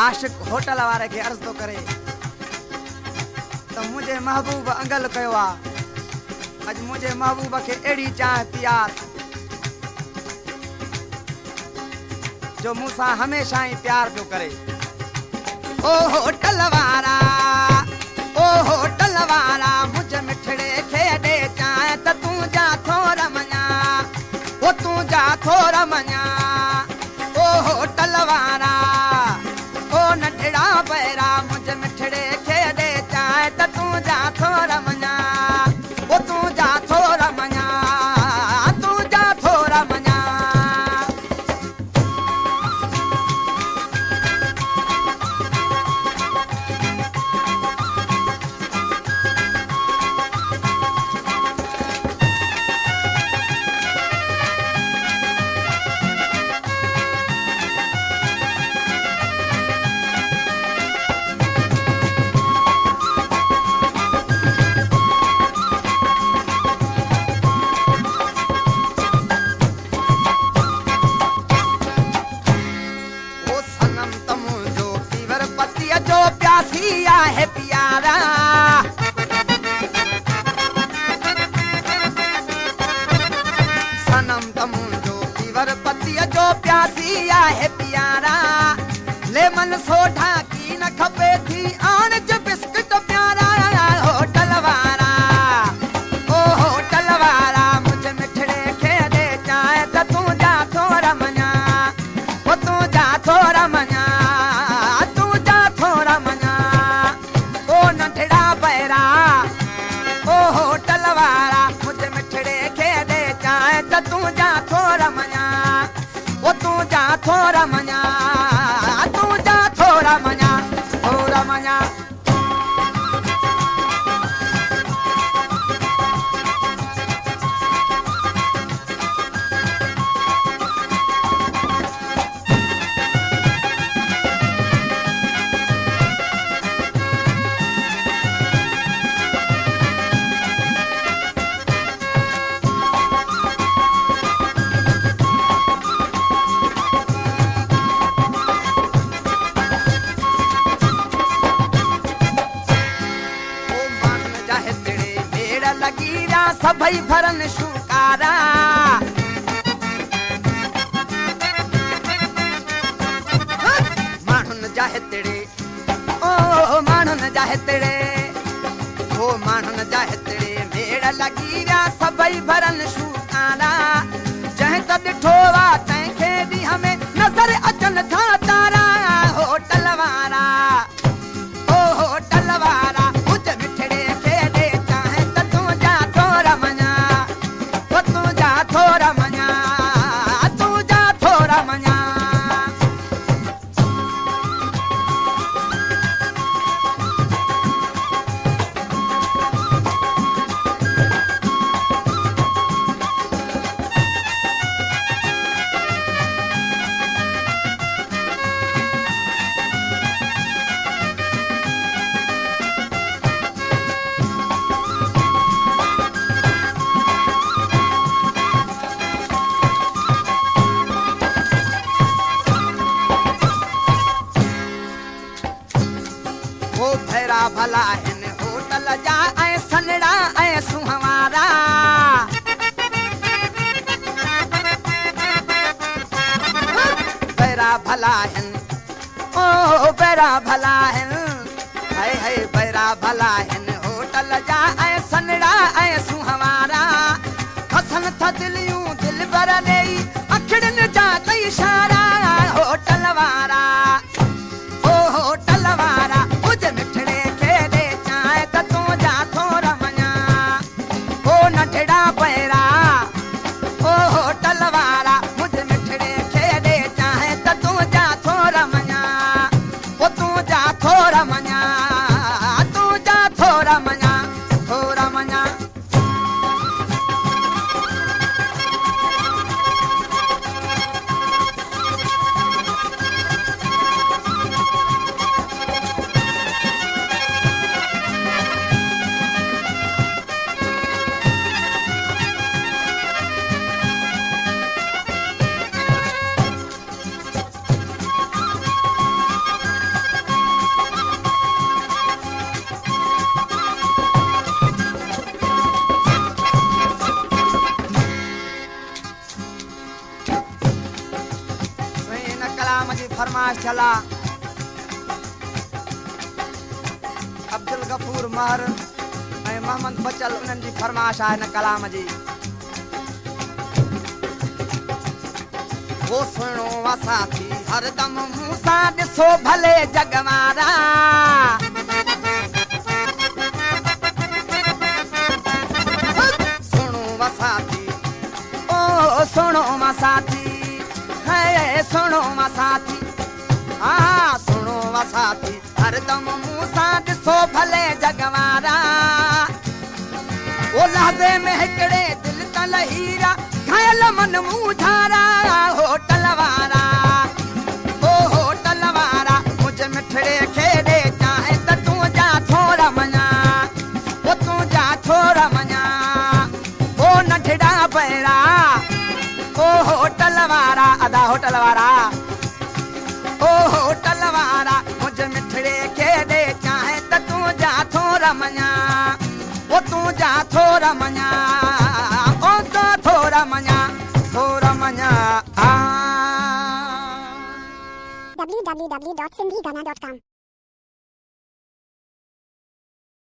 आशिक hotel वारे के अर्ज तो करे तो मुझे महबूब अंगल कयो आ अज मुझे महबूब के एड़ी चाह प्यार जो मूसा हमेशा ही प्यार पियो करे। ओ होटल वारा मुझ मिठड़े खे दे चाहे त तू जा थोरा मञा ओ तू जा थोरा मञा। ओ होटल वारा ओ नंढड़ा पैरा मुझ मिठड़े खे दे चाहे त तू जा थोरा मञा ओ तू जा थोरा मञा तू जा थोरा मञा। है प्यारा सनम तमू जो पीवर पतिया जो प्यासी है प्यारा ले मन सोढ़ा की न खपे थी आन जो बिस्किट प्यारा। होटल वारा ओ होटल वारा मुझ मिठड़े खे दे चाहे त तू जा थोरा मञा ओ तू जा थोरा मञा तू जा थोरा मञा। नंढड़ा पैरा ओ होटल वारा मुझ मिठड़े खे दे चाहे त तू जा थोरा मञा ओ तू जा थोरा मञा तू जा थोरा मञा थोरा मञा। सभई भरन शुकारा माण्हुनि जा हितड़े ओ माण्हुनि जा हितड़े ओ माण्हुनि जा हितड़े मेड़ लगी विया सभई भरन शुकारा जंहिं त ॾिठो वा तंहिंखे ॾींहं में नज़र अचनि था तारा। होटल वारा ओ होटल वारा मुझ मिठड़े खे दे चाहे त तू जा थोरा मञा ओ तू जा थोरा मञा तू जा थोरा मञा। भैरा भला हिन होटल जा ऐं सनड़ा ऐं सुहवारा भैरा भला हिन ओ भैरा भला हिन हाय हाय भैरा भला हिन होटल जा ऐं सनड़ा ऐं सुहवारा हसन था दिलियूं दिल भर ॾेई अखिड़ियुनि जा कई इशारा। होटल वारा ओ होटल वारा मुझ मिठड़े खे दे चाहे त तू जा थोरा मञा ओ नंढड़ा पैरा ओ होटल वारा मुझ मिठड़े खे दे चाहे त तू जा थोरा मञा ओ तू जा थोरा मञा तू जा थोरा मञा थोरा मञा। फरमाइश चला अब्दुल गफूर महर ऐं मोहम्मद बचल उन्हनि जी फरमाइश आहे हिन कलाम जी। वो सुणो वा साथी हरदम मूं सां ॾिसो भले जगवारा सुणो वा साथी ओ सुणो वा साथी है सुणो वा साथी हाँ सुणो वा साथी हरदम मूं सां ॾिसो भले जगवारा ओ लहज़े में हिकिड़े दिल तल हीरा घायल मन मूं झारा होटल वारा ओ होटल वारा मुझ मिठड़े खे ॾे चाहे त तूं जा थोरा मञा ओ तूं जा थोरा मञा ओ नंढड़ा पैरा ओ होटल वारा अदा होटल वारा ओ होटल वारा मुझ मिठड़े खे ॾे चाहे त तूं जा थोरा मञा ओ तूं जा थोरा मञा ओ तो थोरा मञा www.sindhigana.com